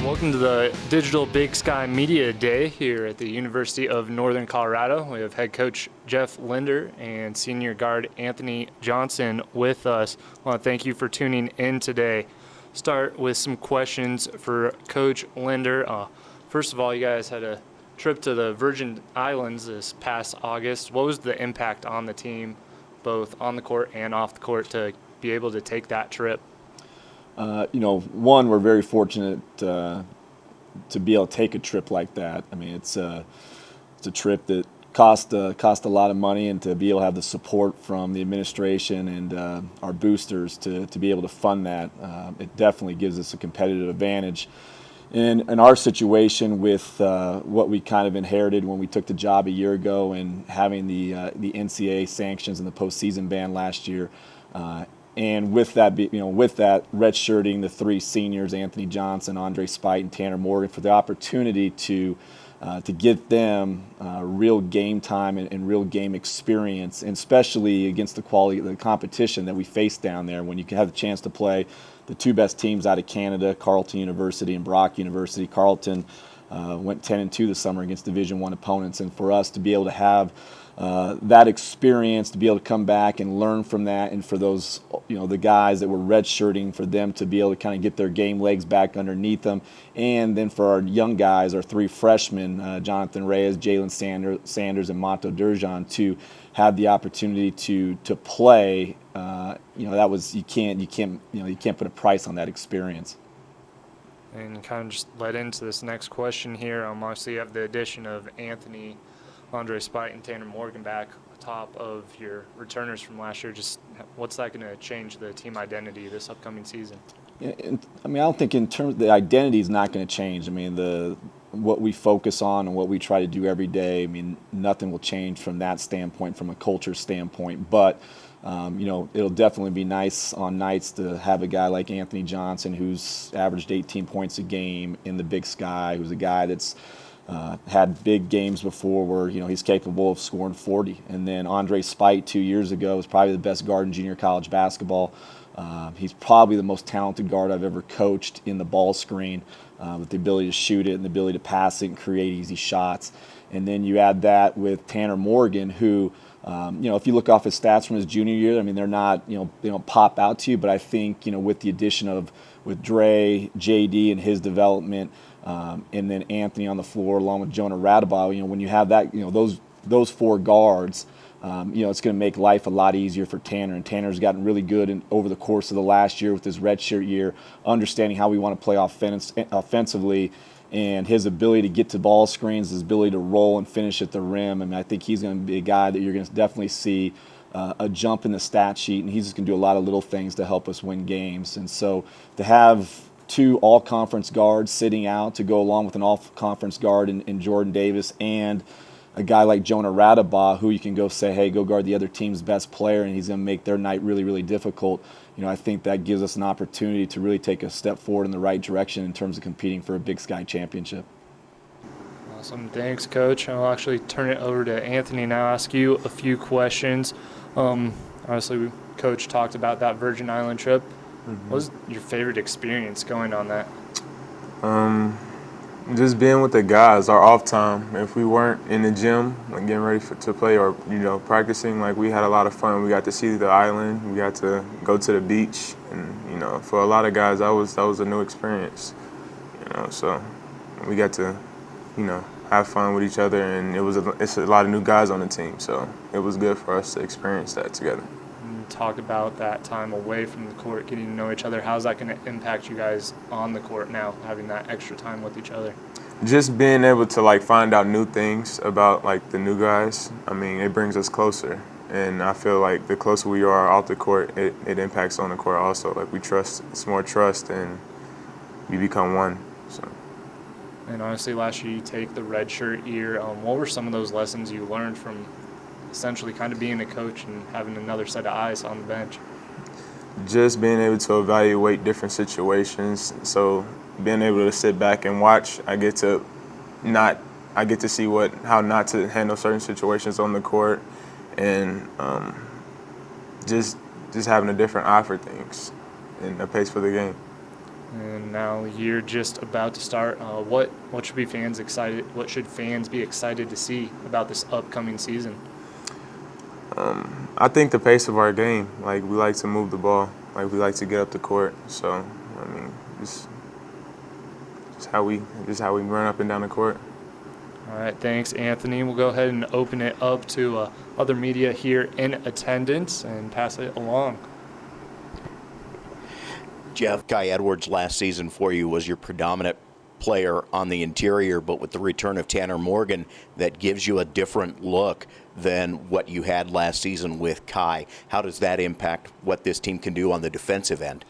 Welcome to the Digital Big Sky Media Day here at the University of Northern Colorado. We have head coach Jeff Linder and senior guard Anthony Johnson with us. I want to thank you for tuning in today. Start with some questions for Coach Linder. First of all, you guys had a trip to the Virgin Islands this past August. What was the impact on the team, both on the court and off the court, to be able to take that trip? One, we're very fortunate to be able to take a trip like that. I mean, it's a trip that cost a lot of money, and to be able to have the support from the administration and our boosters to be able to fund that, it definitely gives us a competitive advantage. In our situation with what we kind of inherited when we took the job a year ago, and having the NCAA sanctions and the postseason ban last year. And with that, redshirting the three seniors, Anthony Johnson, Andre Spite, and Tanner Morgan, for the opportunity to get them real game time and real game experience, and especially against the quality of the competition that we face down there, when you can have the chance to play the two best teams out of Canada, Carleton University and Brock University. Carleton went 10-2 this summer against Division I opponents, and for us to be able to have that experience, to be able to come back and learn from that, and for those, the guys that were redshirting, for them to be able to kind of get their game legs back underneath them, and then for our young guys, our three freshmen, Jonathan Reyes, Jalen Sanders, and Mato Durjan, to have the opportunity to play. That was you can't put a price on that experience. And kind of just led into this next question here. Obviously, you have the addition of Anthony, Andre Spite, and Tanner Morgan back atop of your returners from last year. Just what's that going to change the team identity this upcoming season? Yeah, I don't think in terms of the identity is not going to change. I mean, what we focus on and what we try to do every day, nothing will change from that standpoint, from a culture standpoint. But it'll definitely be nice on nights to have a guy like Anthony Johnson, who's averaged 18 points a game in the Big Sky, who's a guy that's had big games before where he's capable of scoring 40. And then Andre Spite 2 years ago was probably the best guard in junior college basketball. He's probably the most talented guard I've ever coached in the ball screen, with the ability to shoot it and the ability to pass it and create easy shots. And then you add that with Tanner Morgan, who if you look off his stats from his junior year, they're not, they don't pop out to you, but I think, with the addition with Dre, JD, and his development, and then Anthony on the floor along with Jonah Radabaugh, when you have that, those four guards, it's going to make life a lot easier for Tanner. And Tanner's gotten really good over the course of the last year with his redshirt year, understanding how we want to play offensively, and his ability to get to ball screens, his ability to roll and finish at the rim. I think he's going to be a guy that you're going to definitely see a jump in the stat sheet, and he's just going to do a lot of little things to help us win games. And so to have two all-conference guards sitting out to go along with an all-conference guard in Jordan Davis, and a guy like Jonah Radabaugh, who you can go say, hey, go guard the other team's best player, and he's going to make their night really, really difficult. I think that gives us an opportunity to really take a step forward in the right direction in terms of competing for a Big Sky championship. Awesome. Thanks, Coach. I'll actually turn it over to Anthony now, ask you a few questions. Obviously, Coach talked about that Virgin Island trip. What was your favorite experience going on that? Just being with the guys, our off time. If we weren't in the gym, getting ready to play, or practicing, we had a lot of fun. We got to see the island. We got to go to the beach, and for a lot of guys, that was a new experience. So we got to, have fun with each other, and it's a lot of new guys on the team. So it was good for us to experience that together. Talk about that time away from the court, getting to know each other. How's that going to impact you guys on the court now, having that extra time with each other? Just being able to find out new things about the new guys. It brings us closer, and I feel like the closer we are off the court, it impacts on the court also. We trust, it's more trust, and we become one. So. And honestly, last year you take the redshirt year. What were some of those lessons you learned from essentially kind of being a coach and having another set of eyes on the bench? Just being able to evaluate different situations. So being able to sit back and watch, I get to see how not to handle certain situations on the court, and just having a different eye for things and a pace for the game. And now you're just about to start. What should be fans excited? What should fans be excited to see about this upcoming season? I think the pace of our game. Like, we like to move the ball. Like, we like to get up the court. So, I mean, just how we run up and down the court. All right, thanks, Anthony. We'll go ahead and open it up to other media here in attendance and pass it along. Jeff, Kai Edwards last season for you was your predominant player on the interior, but with the return of Tanner Morgan, that gives you a different look than what you had last season with Kai. How does that impact what this team can do on the defensive end?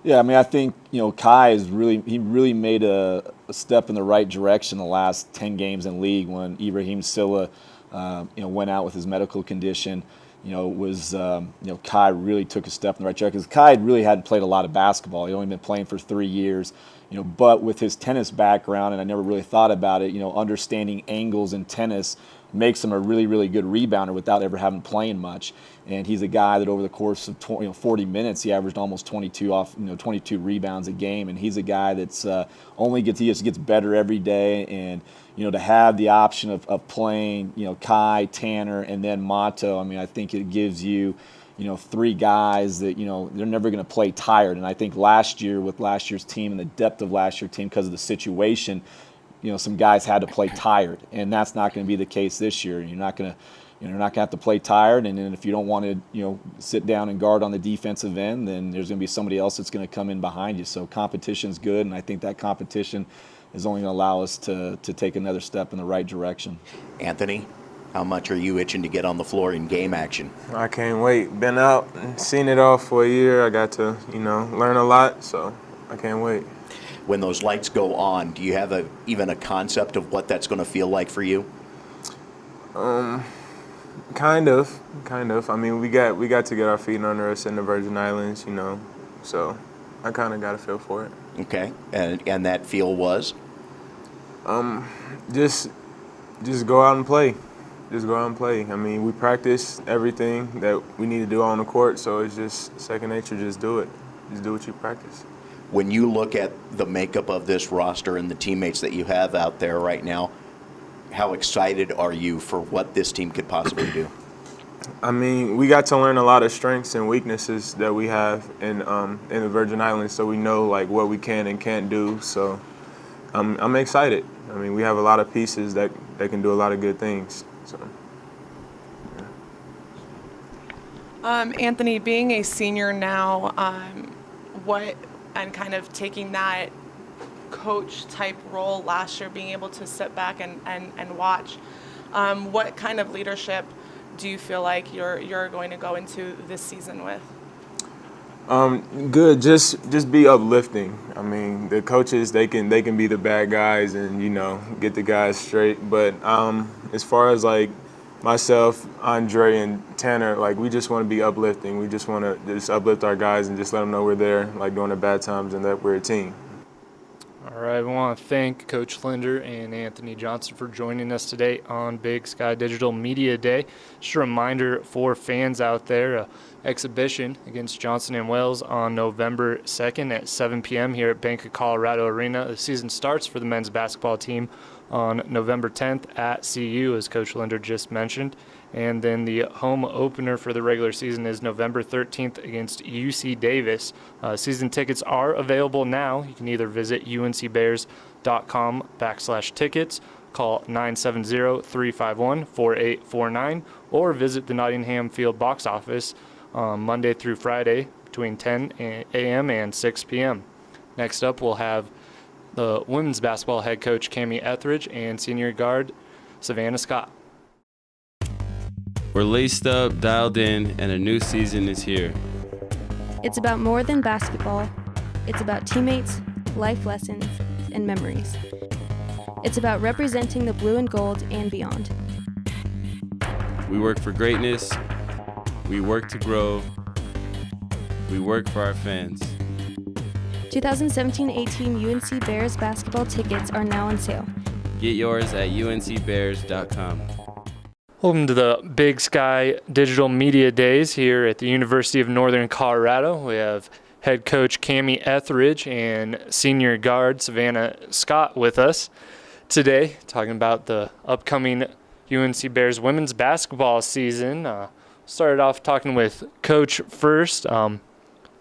Yeah, I mean, I think, Kai really made a step in the right direction the last 10 games in league when Ibrahim Silla, went out with his medical condition. Kai really took a step in the right direction. Because Kai really hadn't played a lot of basketball. He'd only been playing for 3 years. But with his tennis background, and I never really thought about it, understanding angles in tennis makes him a really, really good rebounder without ever having played much. And he's a guy that over the course of 40 minutes, he averaged almost 22 rebounds a game. And he's a guy that's he just gets better every day. And to have the option of playing, Kai, Tanner, and then Mato, I mean, I think it gives you, 3 guys that, they're never going to play tired. And I think last year with last year's team and the depth of last year's team because of the situation, some guys had to play tired, and that's not going to be the case this year. You're not going to have to play tired, and then if you don't want to, sit down and guard on the defensive end, then there's going to be somebody else that's going to come in behind you. So competition's good, and I think that competition is only going to allow us to take another step in the right direction. Anthony, how much are you itching to get on the floor in game action? I can't wait. Been out and seen it all for a year. I got to, learn a lot, so I can't wait. When those lights go on, do you have even a concept of what that's going to feel like for you? Kind of. I mean, we got to get our feet under us in the Virgin Islands, so I kind of got a feel for it. Okay, and that feel was? Just go out and play. Just go out and play. I mean, we practice everything that we need to do on the court, so it's just second nature. Just do it. Just do what you practice. When you look at the makeup of this roster and the teammates that you have out there right now, how excited are you for what this team could possibly do? I mean, we got to learn a lot of strengths and weaknesses that we have in the Virgin Islands, so we know like what we can and can't do. So I'm excited. I mean, we have a lot of pieces that can do a lot of good things. So. Yeah. Anthony, being a senior now, and kind of taking that coach type role last year, being able to sit back and watch, what kind of leadership do you feel like you're going to go into this season with? Good. Just be uplifting. I mean, the coaches they can be the bad guys and get the guys straight. But as far as like myself, Andre, and Tanner, like we just want to be uplifting. We just want to just uplift our guys and just let them know we're there, like during the bad times, and that we're a team. All right, we want to thank Coach Linder and Anthony Johnson for joining us today on Big Sky Digital Media Day. Just a reminder for fans out there, exhibition against Johnson & Wales on November 2nd at 7 p.m. here at Bank of Colorado Arena. The season starts for the men's basketball team on November 10th at CU, as Coach Linder just mentioned. And then the home opener for the regular season is November 13th against UC Davis. Season tickets are available now. You can either visit uncbears.com/tickets, call 970-351-4849, or visit the Nottingham Field box office Monday through Friday between 10 a.m. and 6 p.m. Next up, we'll have the women's basketball head coach Cami Etheridge and senior guard Savannah Scott. We're laced up, dialed in, and a new season is here. It's about more than basketball. It's about teammates, life lessons, and memories. It's about representing the blue and gold and beyond. We work for greatness. We work to grow. We work for our fans. 2017-18 UNC Bears basketball tickets are now on sale. Get yours at uncbears.com. Welcome to the Big Sky Digital Media Days here at the University of Northern Colorado. We have head coach Cami Etheridge and senior guard Savannah Scott with us today, talking about the upcoming UNC Bears women's basketball season. Started off talking with Coach first.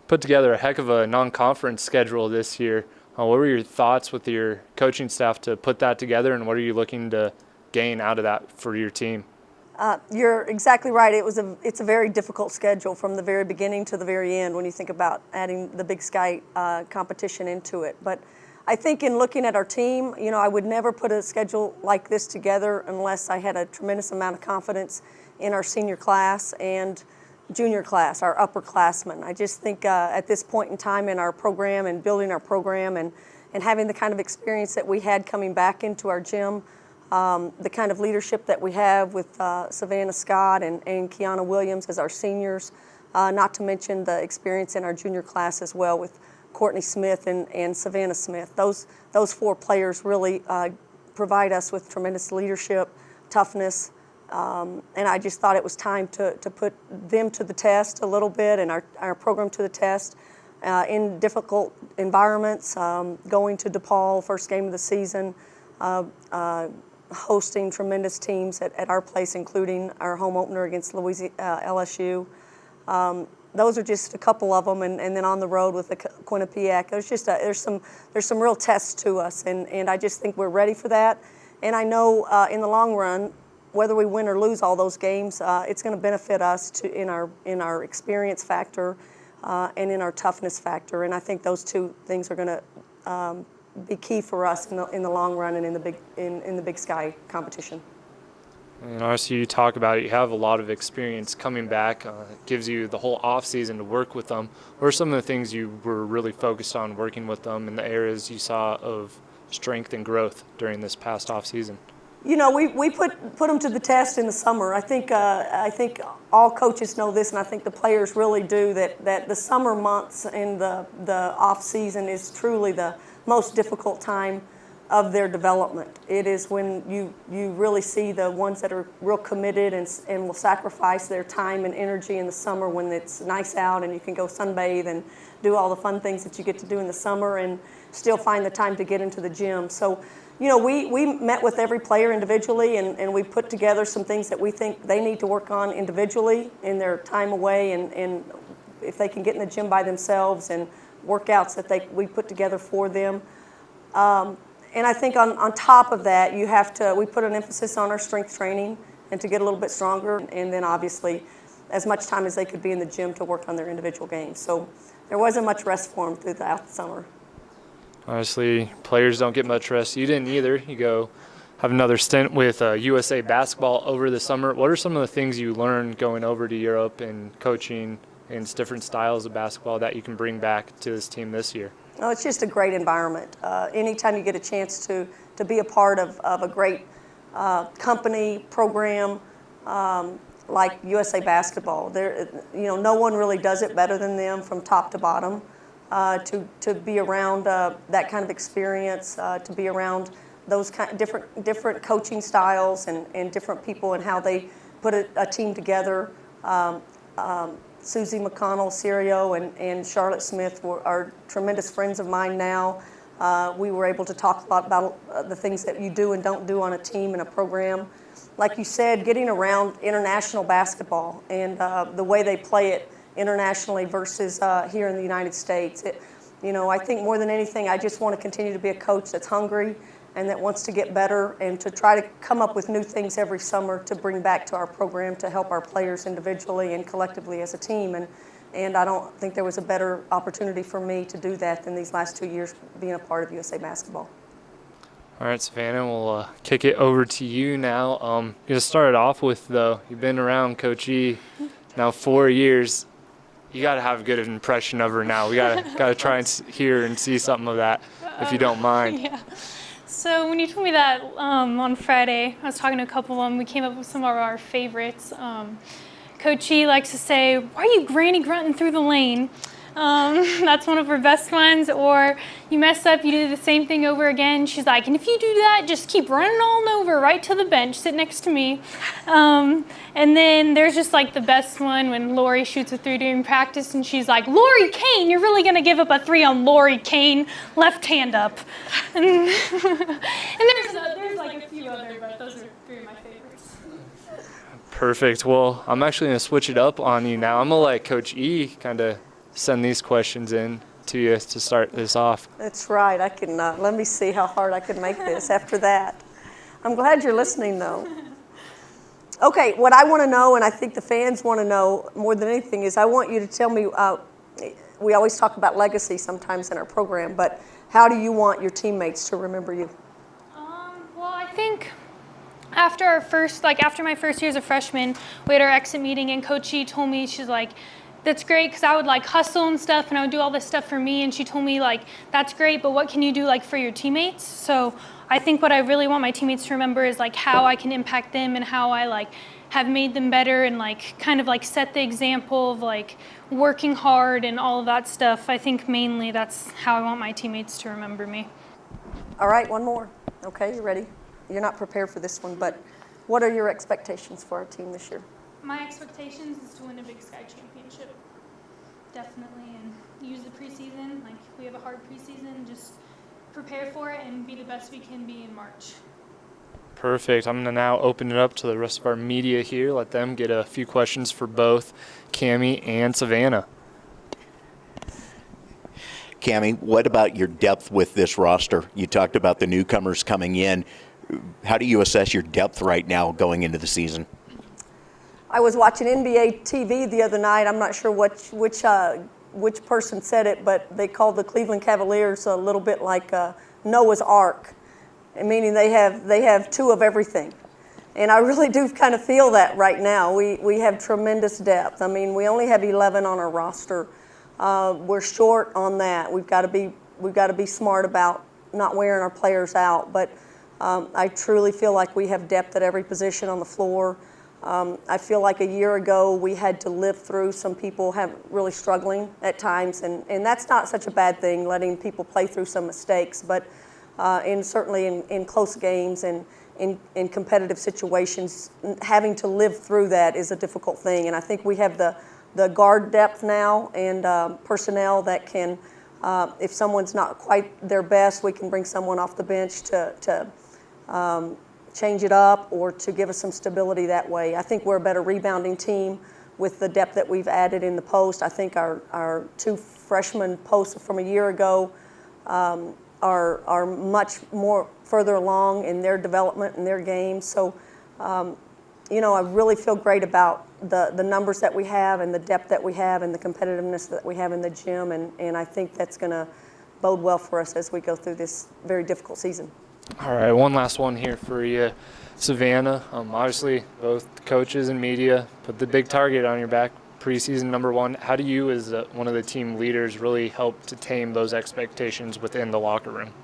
Put together a heck of a non-conference schedule this year. What were your thoughts with your coaching staff to put that together, and what are you looking to gain out of that for your team? You're exactly right. It's a very difficult schedule from the very beginning to the very end when you think about adding the Big Sky competition into it. But I think in looking at our team, I would never put a schedule like this together unless I had a tremendous amount of confidence in our senior class and junior class, our upperclassmen. I just think at this point in time in our program and building our program and having the kind of experience that we had coming back into our gym, the kind of leadership that we have with Savannah Scott and Kiana Williams as our seniors, not to mention the experience in our junior class as well with Courtney Smith and Savannah Smith. Those four players really provide us with tremendous leadership, toughness, and I just thought it was time to put them to the test a little bit and our program to the test in difficult environments, going to DePaul, first game of the season, hosting tremendous teams at our place, including our home opener against LSU. Those are just a couple of them, and then on the road with the Quinnipiac. There's some real tests to us, and I just think we're ready for that. And I know in the long run, whether we win or lose all those games, it's going to benefit us in our experience factor and in our toughness factor. And I think those two things are going to be key for us in the long run and in the Big Sky competition. And obviously you talk about it, you have a lot of experience coming back. It gives you the whole off season to work with them. What are some of the things you were really focused on working with them in the areas you saw of strength and growth during this past off season? We put them to the test in the summer. I think all coaches know this, and I think the players really do, that the summer months and the off season is truly the most difficult time of their development. It is when you really see the ones that are real committed and will sacrifice their time and energy in the summer when it's nice out and you can go sunbathe and do all the fun things that you get to do in the summer and still find the time to get into the gym. So, we met with every player individually and we put together some things that we think they need to work on individually in their time away and if they can get in the gym by themselves and workouts that we put together for them. And I think on top of that, we put an emphasis on our strength training and to get a little bit stronger, and then obviously as much time as they could be in the gym to work on their individual games. So there wasn't much rest for them throughout the summer. Honestly, players don't get much rest. You didn't either. You go have another stint with USA basketball over the summer. What are some of the things you learned going over to Europe and coaching and different styles of basketball that you can bring back to this team this year? Oh, it's just a great environment. Anytime you get a chance to be a part of a great company, program like USA Basketball, no one really does it better than them from top to bottom. To be around that kind of experience, to be around those different coaching styles and different people and how they put a team together. Susie McConnell, Serio, and Charlotte Smith are tremendous friends of mine now. We were able to talk a lot about the things that you do and don't do on a team and a program. Like you said, getting around international basketball and the way they play it internationally versus here in the United States. I think more than anything, I just want to continue to be a coach that's hungry and that wants to get better and to try to come up with new things every summer to bring back to our program to help our players individually and collectively as a team. And I don't think there was a better opportunity for me to do that than these last 2 years being a part of USA Basketball. All right, Savannah, we'll kick it over to you now. Going to start it off with, though, you've been around Coach E now 4 years. You got to have a good impression of her now. We got to try and hear and see something of that, if you don't mind. Yeah. So when you told me that on Friday, I was talking to a couple of them. We came up with some of our favorites. Coach E likes to say, "Why are you granny grunting through the lane?" That's one of her best ones. Or you mess up, you do the same thing over again. She's like, and if you do that, just keep running on over right to the bench, sit next to me. And then there's just like the best one when Lori shoots a 3 during practice and she's like, Lori Kane, you're really gonna give up a 3 on Lori Kane, left hand up. And there's like a few other, but those are 3 of my favorites. Perfect. Well, I'm actually going to switch it up on you now. I'm going to let Coach E kind of send these questions in to you to start this off. That's right. I can, let me see how hard I can make this after that. I'm glad you're listening, though. Okay, what I want to know, and I think the fans want to know more than anything, is I want you to tell me, we always talk about legacy sometimes in our program, but how do you want your teammates to remember you? Well, I think after my first year as a freshman, we had our exit meeting, and Coach E told me, she's like, that's great, because I would like hustle and stuff, and I would do all this stuff for me, and she told me like, that's great, but what can you do like for your teammates? So I think what I really want my teammates to remember is like how I can impact them and how I like have made them better and like kind of like set the example of like working hard and all of that stuff. I think mainly that's how I want my teammates to remember me. All right, one more. Okay, you ready? You're not prepared for this one, but what are your expectations for our team this year? My expectations is to win a Big Sky championship, definitely, and use the preseason. Like, we have a hard preseason, just prepare for it and be the best we can be in March. Perfect. I'm going to now open it up to the rest of our media here, let them get a few questions for both Cammie and Savannah. Cammie, what about your depth with this roster? You talked about the newcomers coming in. How do you assess your depth right now going into the season? I was watching NBA TV the other night. I'm not sure which person said it, but they called the Cleveland Cavaliers a little bit like Noah's Ark, meaning they have 2 of everything. And I really do kind of feel that right now. We have tremendous depth. I mean, we only have 11 on our roster. We're short on that. We've got to be smart about not wearing our players out. But I truly feel like we have depth at every position on the floor. I feel like a year ago we had to live through some people really struggling at times, and that's not such a bad thing, letting people play through some mistakes. But certainly in close games and in competitive situations, having to live through that is a difficult thing. And I think we have the guard depth now and personnel that can, if someone's not quite their best, we can bring someone off the bench to change it up or to give us some stability that way. I think we're a better rebounding team with the depth that we've added in the post. I think our 2 freshman posts from a year ago are much more further along in their development and their game. So, I really feel great about the numbers that we have and the depth that we have and the competitiveness that we have in the gym, and I think that's going to bode well for us as we go through this very difficult season. All right, one last one here for you, Savannah. Obviously, both coaches and media put the big target on your back, preseason number 1. How do you, as one of the team leaders, really help to tame those expectations within the locker room?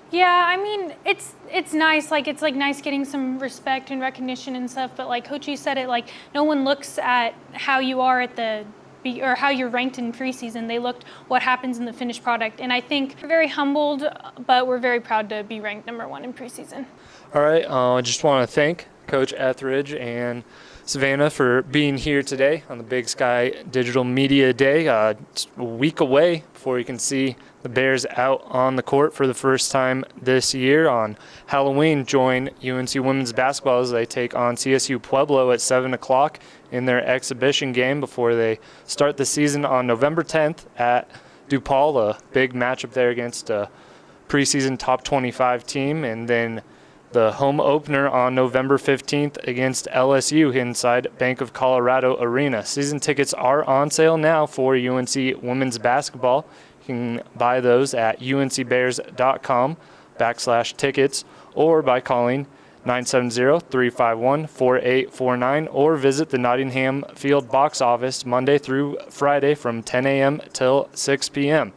Yeah, I mean, it's nice. Like, it's like nice getting some respect and recognition and stuff. But like Coach E said it, like no one looks at how you are or how you're ranked in preseason. They looked what happens in the finished product. And I think we're very humbled, but we're very proud to be ranked number 1 in preseason. All right, I just want to thank Coach Etheridge and Savannah for being here today on the Big Sky Digital Media Day. It's a week away before you can see the Bears out on the court for the first time this year. On Halloween, join UNC women's basketball as they take on CSU Pueblo at 7 o'clock in their exhibition game before they start the season on November 10th at DePaul, a big matchup there against a preseason top 25 team, and then the home opener on November 15th against LSU inside Bank of Colorado Arena. Season tickets are on sale now for UNC women's basketball. You can buy those at uncbears.com/tickets or by calling 970-351-4849 or visit the Nottingham Field box office Monday through Friday from 10 a.m. till 6 p.m.